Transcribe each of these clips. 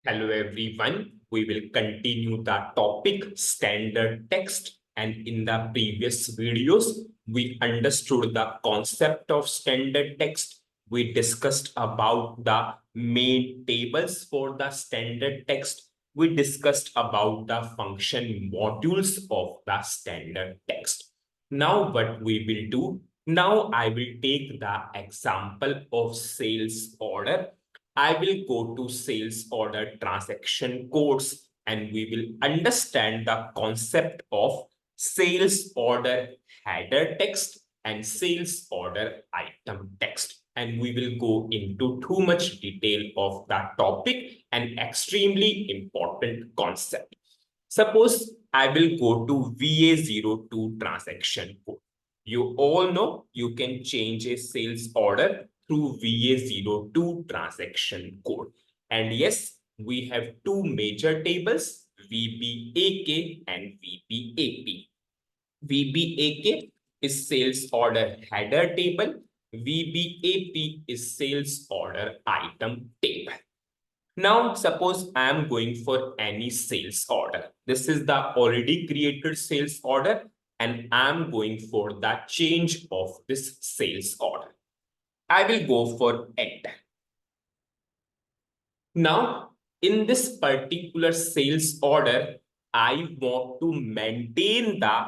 Hello everyone, we will continue the topic standard text, and in the previous videos we understood the concept of standard text. We discussed about the main tables for the standard text. We discussed about the function modules of the standard text. Now what we will do, now I will take the example of sales order. I will go to sales order transaction codes and we will understand the concept of sales order header text and sales order item text. And we will go into too much detail of that topic and extremely important concept. Suppose I will go to VA02 transaction code. You all know you can change a sales order through VA02 transaction code. And yes, we have two major tables, VBAK and VBAP. VBAK is sales order header table. VBAP is sales order item table. Now, suppose I am going for any sales order. This is the already created sales order, and I am going for the change of this sales order. I will go for enter. Now, in this particular sales order, I want to maintain the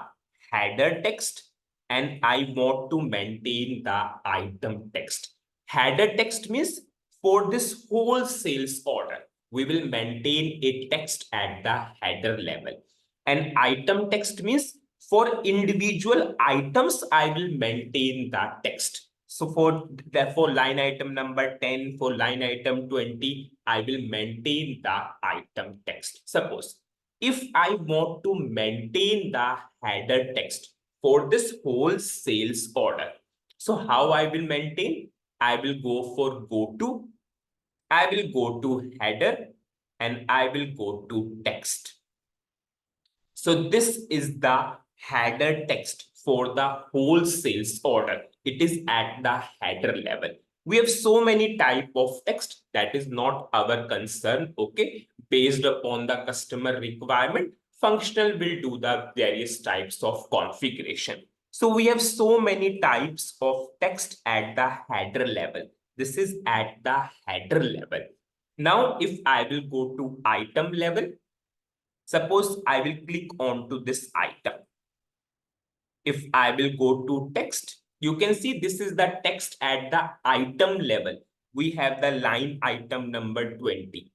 header text and I want to maintain the item text. Header text means for this whole sales order, we will maintain a text at the header level. And item text means for individual items, I will maintain the text. So for line item number 10, for line item 20, I will maintain the item text. Suppose if I want to maintain the header text for this whole sales order, so how I will maintain? I will go for go to, I will go to header and I will go to text. So this is the header text for the whole sales order. It is at the header level. We have so many type of text, that is not our concern. Okay, based upon the customer requirement, functional will do the various types of configuration. So we have so many types of text at the header level. This is at the header level. Now if I will go to item level, suppose I will click on to this item. If I will go to text, you can see this is the text at the item level. We have the line item number 20.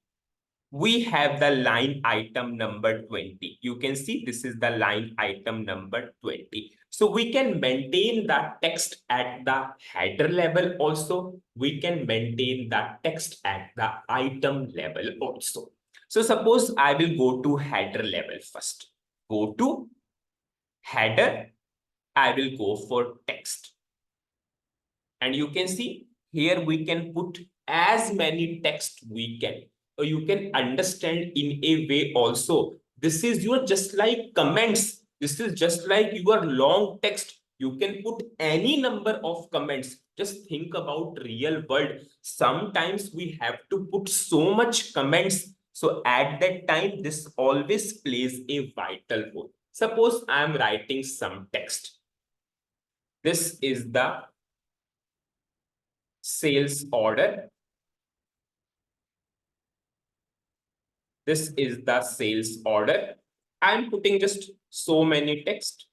We have the line item number 20. You can see this is the line item number 20. So we can maintain the text at the header level also. We can maintain the text at the item level also. So suppose I will go to header level first. Go to header. I will go for text. And you can see here we can put as many text we can. Or you can understand in a way also. This is your just like comments. This is just like your long text. You can put any number of comments. Just think about real world. Sometimes we have to put so much comments. So at that time, this always plays a vital role. Suppose I am writing some text. This is the sales order. This is the sales order. I'm putting just so many text.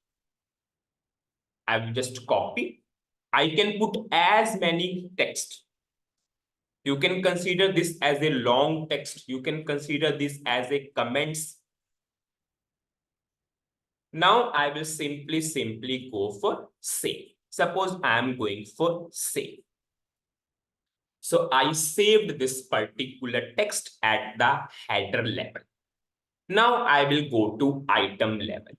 I will just copy. I can put as many text. You can consider this as a long text. You can consider this as a comments. Now I will simply go for save. Suppose I am going for save. So I saved this particular text at the header level. Now I will go to item level.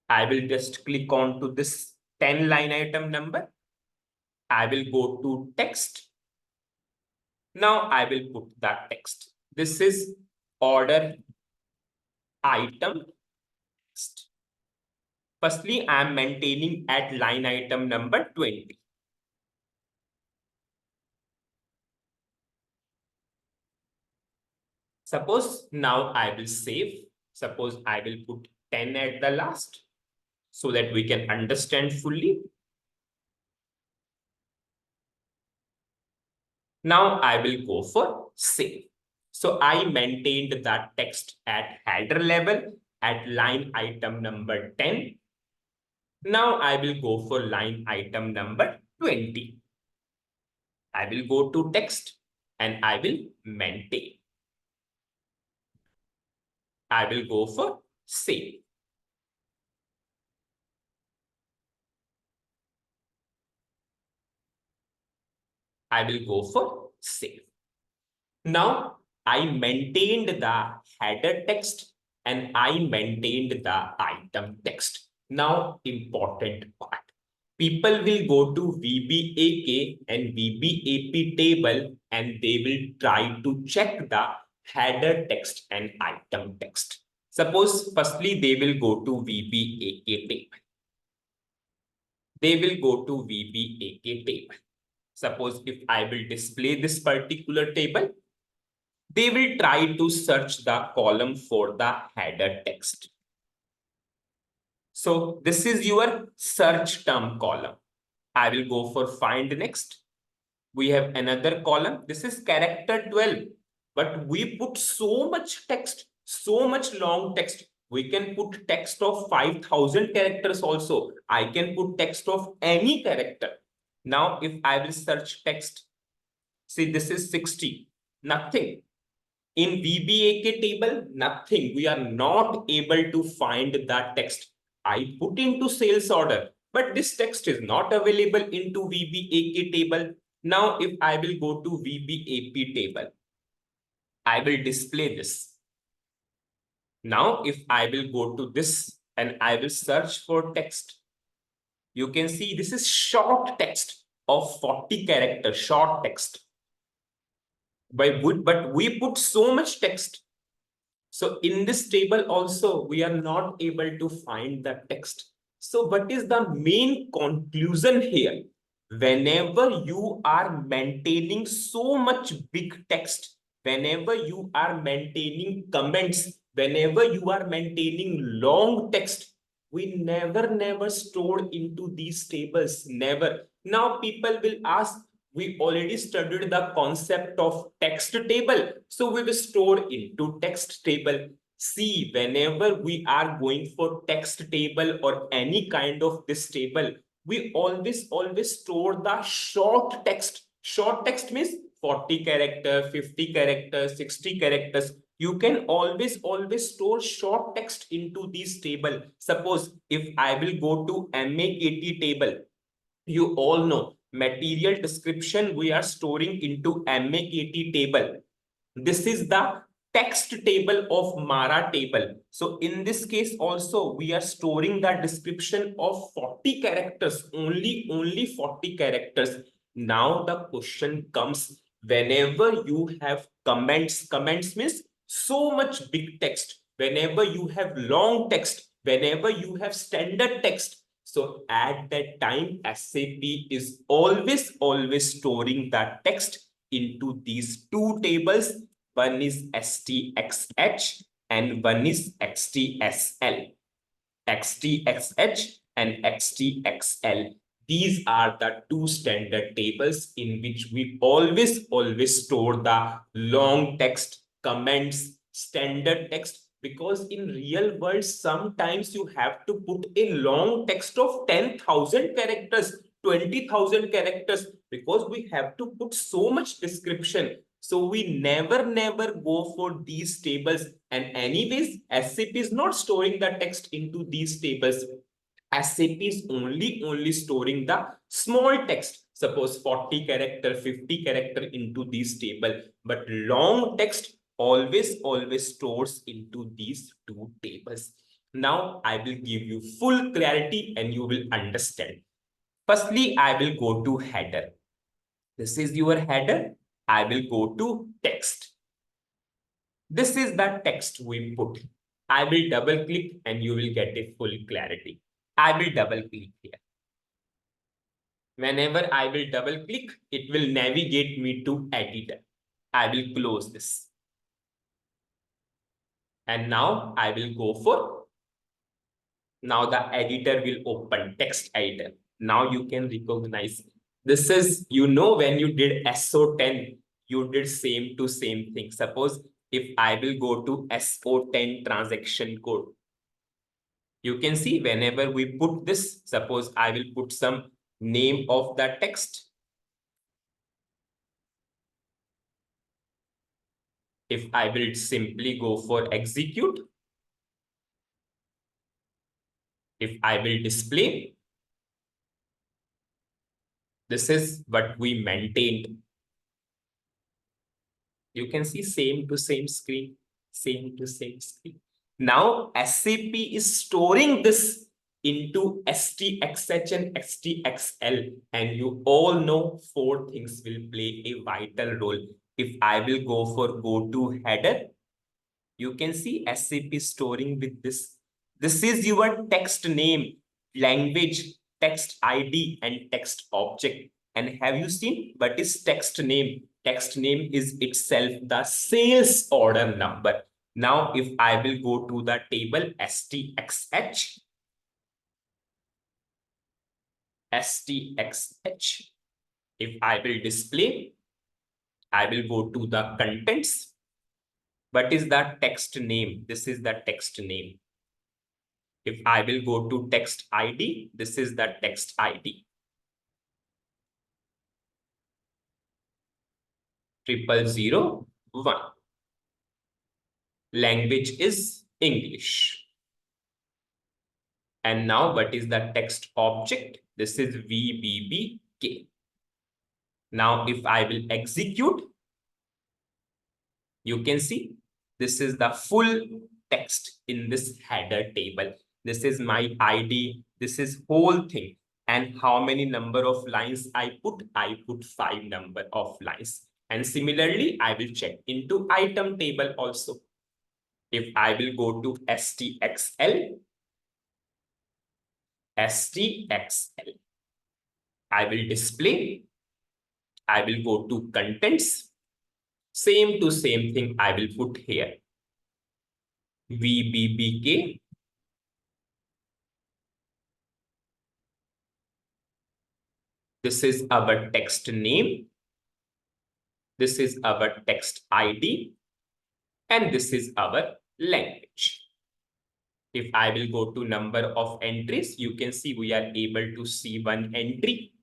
I will just click on to this 10 line item number. I will go to text. Now I will put the text. This is order item text. Firstly, I am maintaining at line item number 20. Suppose now I will save. Suppose I will put 10 at the last so that we can understand fully. Now I will go for save. So I maintained that text at header level at line item number 10. Now I will go for line item number 20. I will go to text and I will maintain. I will go for save. I will go for save. Now I maintained the header text and I maintained the item text. Now important part. People will go to VBAK and VBAP table and they will try to check the header text and item text. Suppose firstly they will go to VBAK table. They will go to VBAK table. Suppose if I will display this particular table, they will try to search the column for the header text. So this is your search term column. I will go for find next. We have another column. This is character 12, but we put so much text, so much long text. We can put text of 5,000 characters also. I can put text of any character. Now, if I will search text, see this is 60, nothing. In VBAK table, nothing. We are not able to find that text. I put into sales order, but this text is not available into VBAK table. Now, if I will go to VBAP table, I will display this. Now, if I will go to this and I will search for text, you can see this is short text of 40 characters, short text. But we put so much text. So in this table also, we are not able to find the text. So what is the main conclusion here? Whenever you are maintaining so much big text, whenever you are maintaining comments, whenever you are maintaining long text, we never store into these tables, never. Now people will ask, we already studied the concept of text table. So we will store into text table. See, whenever we are going for text table or any kind of this table, we always store the short text. Short text means 40 characters, 50 characters, 60 characters. You can always store short text into this table. Suppose if I will go to MAKT table, you all know material description we are storing into MAKT table. This is the text table of Mara table. So in this case also we are storing the description of 40 characters, only 40 characters. Now the question comes, whenever you have comments means so much big text, whenever you have long text, whenever you have standard text, so at that time, SAP is always storing the text into these two tables. One is STXH and one is STSL. STXH and STXL. These are the two standard tables in which we always store the long text, comments, standard text, because in real world sometimes you have to put a long text of 10,000 characters, 20,000 characters, because we have to put so much description. So we never go for these tables. And anyways, SAP is not storing the text into these tables. SAP is only storing the small text. Suppose 40 character, 50 character into this table. But long text always stores into these two tables. Now I will give you full clarity and you will understand. Firstly, I will go to header. This is your header. I will go to text. This is the text we put. I will double click and you will get a full clarity. I will double click here. Whenever I will double click, it will navigate me to editor. I will close this. And now I will go for, now the editor will open text editor. Now you can recognize this is, when you did SO10, you did same to same thing. Suppose if I will go to SO10 transaction code, you can see whenever we put this, suppose I will put some name of the text. If I will simply go for execute, if I will display, this is what we maintained. You can see same to same screen, same to same screen. Now SAP is storing this into STXH and STXL, and you all know four things will play a vital role. If I will go to header, you can see SAP storing with this. This is your text name, language, text ID, and text object. And have you seen what is text name? Text name is itself the sales order number. Now, if I will go to the table STXH, if I will display, I will go to the contents. What is the text name? This is the text name. If I will go to text ID, this is the text ID. 0001. Language is English. And now what is the text object? This is VBBK. Now if I will execute, you can see this is the full text in this header table. This is my ID. This is whole thing. And how many number of lines I put? I put 5 number of lines. And similarly, I will check into item table also. If I will go to STXL, I will display. I will go to contents. Same to same thing I will put here. VBBK. This is our text name. This is our text ID. And this is our language. If I will go to number of entries, you can see we are able to see one entry.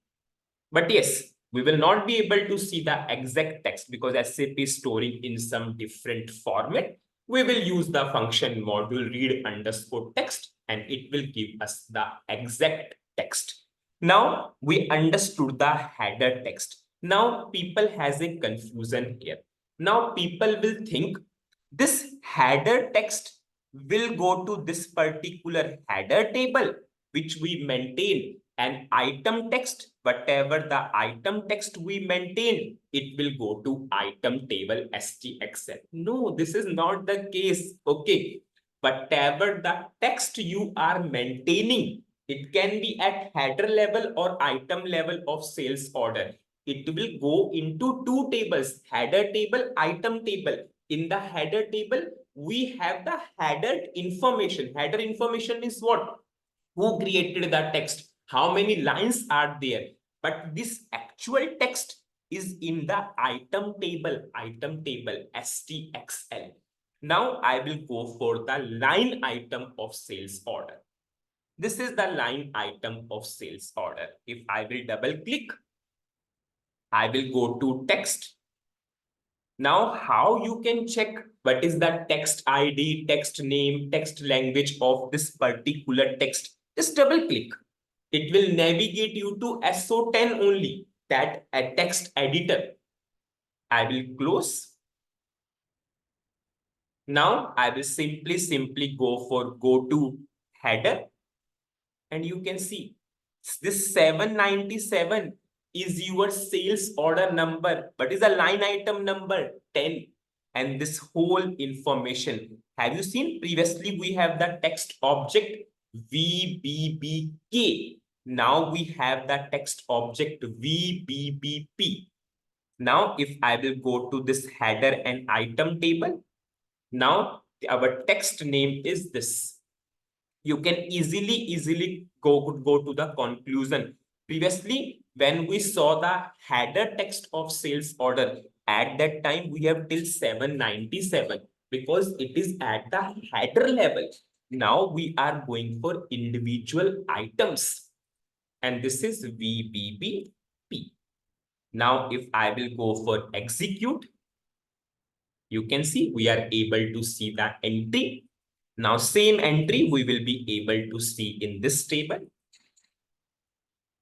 But yes, we will not be able to see the exact text because SAP is storing in some different format. We will use the function module read underscore text and it will give us the exact text. Now we understood the header text. Now people has a confusion here. Now people will think this header text will go to this particular header table which we maintain, and item text, whatever the item text we maintain, it will go to item table STXL. No, this is not the case. Okay, whatever the text you are maintaining, it can be at header level or item level of sales order. It will go into two tables, header table, item table. In the header table, we have the header information. Header information is what? Who created the text? How many lines are there? But this actual text is in the item table STXL. Now I will go for the line item of sales order. This is the line item of sales order. If I will double click, I will go to text. Now, how you can check what is the text ID, text name, text language of this particular text? Just double click. It will navigate you to SO10 only, that a text editor. I will close. Now, I will simply go to header. And you can see this 797 is your sales order number. What is the line item number? 10. And this whole information. Have you seen previously we have the text object VBBK. Now we have the text object VBBP. Now if I will go to this header and item table, now our text name is this. You can easily go to the conclusion. Previously, when we saw the header text of sales order, at that time we have till 797 because it is at the header level. Now we are going for individual items, and this is VBBP. Now, if I will go for execute, you can see we are able to see the entry. Now, same entry we will be able to see in this table.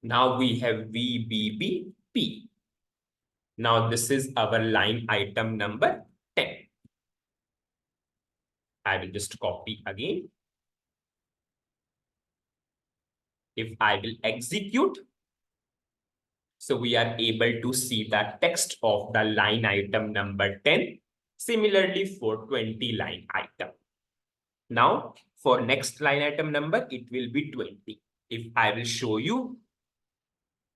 Now we have VBBP. Now this is our line item number 10. I will just copy again. If I will execute, so we are able to see the text of the line item number 10. Similarly for 20 line item. Now for next line item number, it will be 20. If I will show you,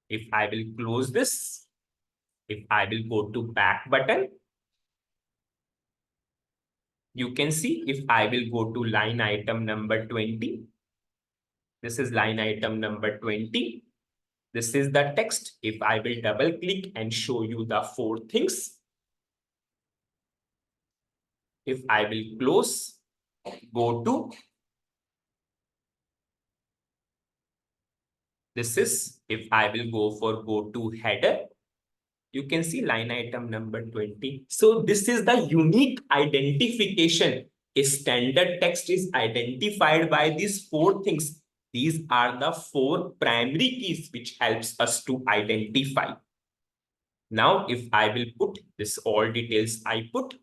if I will close this, if I will go to back button, you can see if I will go to line item number 20, this is line item number 20. This is the text. If I will double click and show you the 4 things, if I will close, go to, this is, if I will go to header, you can see line item number 20. So this is the unique identification. A standard text is identified by these 4 things. These are the 4 primary keys which helps us to identify. Now, if I will put this all details I put,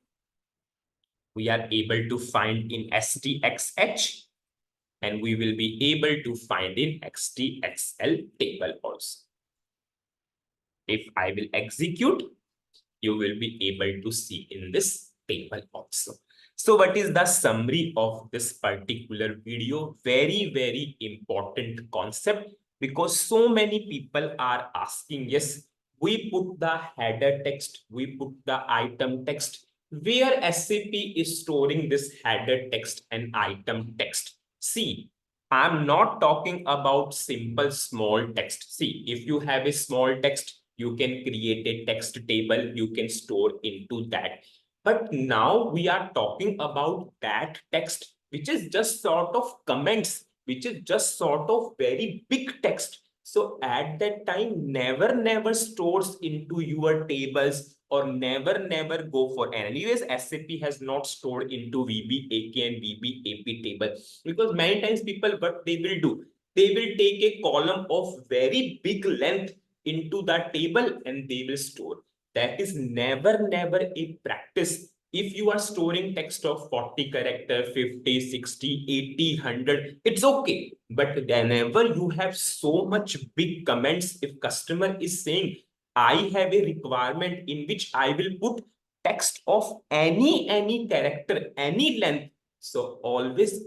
we are able to find in STXH, and we will be able to find in STXL table also. If I will execute, you will be able to see in this table also. So what is the summary of this particular video? Very important concept, because so many people are asking, yes, we put the header text, we put the item text. Where SAP is storing this header text and item text? See, I'm not talking about simple small text. See, if you have a small text, you can create a text table, you can store into that. But now we are talking about that text, which is just sort of comments, which is just sort of very big text. So at that time, never stores into your tables, or never go for. Anyways, SAP has not stored into VBAK and VBAP table, because many times people, what they will do, they will take a column of very big length into that table and they will store. That is never a practice. If you are storing text of 40 character, 50, 60, 80, 100, it's okay. But whenever you have so much big comments, if customer is saying, I have a requirement in which I will put text of any character, any length. So always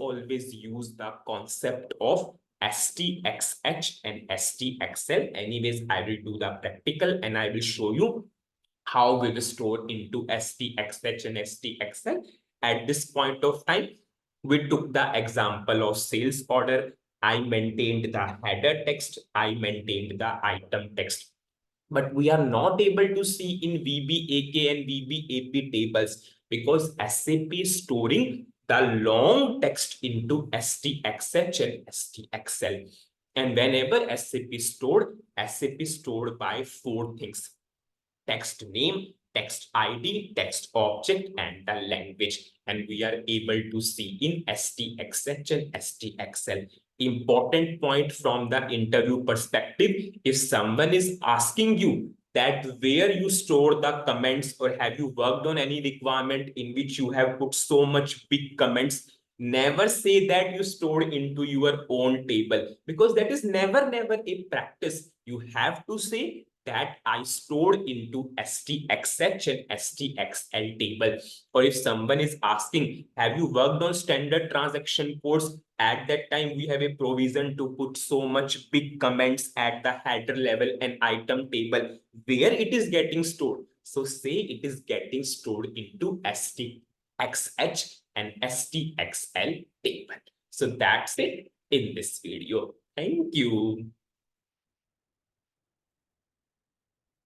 use the concept of STXH and STXL. Anyways, I will do the practical and I will show you how we will store into STXH and STXL. At this point of time, we took the example of sales order. I maintained the header text. I maintained the item text. But we are not able to see in VBAK and VBAP tables, because SAP is storing the long text into STXH and STXL. And whenever SAP is stored by 4 things: text name, text ID, text object, and the language. And we are able to see in STXH and STXL. Important point from the interview perspective, if someone is asking you that where you store the comments, or have you worked on any requirement in which you have put so much big comments, never say that you store into your own table, because that is never a practice. You have to say that I stored into STXH and STXL table. Or if someone is asking, have you worked on standard transaction codes? At that time, we have a provision to put so much big comments at the header level and item table where it is getting stored. So say it is getting stored into ST STXH and STXL table. So that's it in this video. Thank you.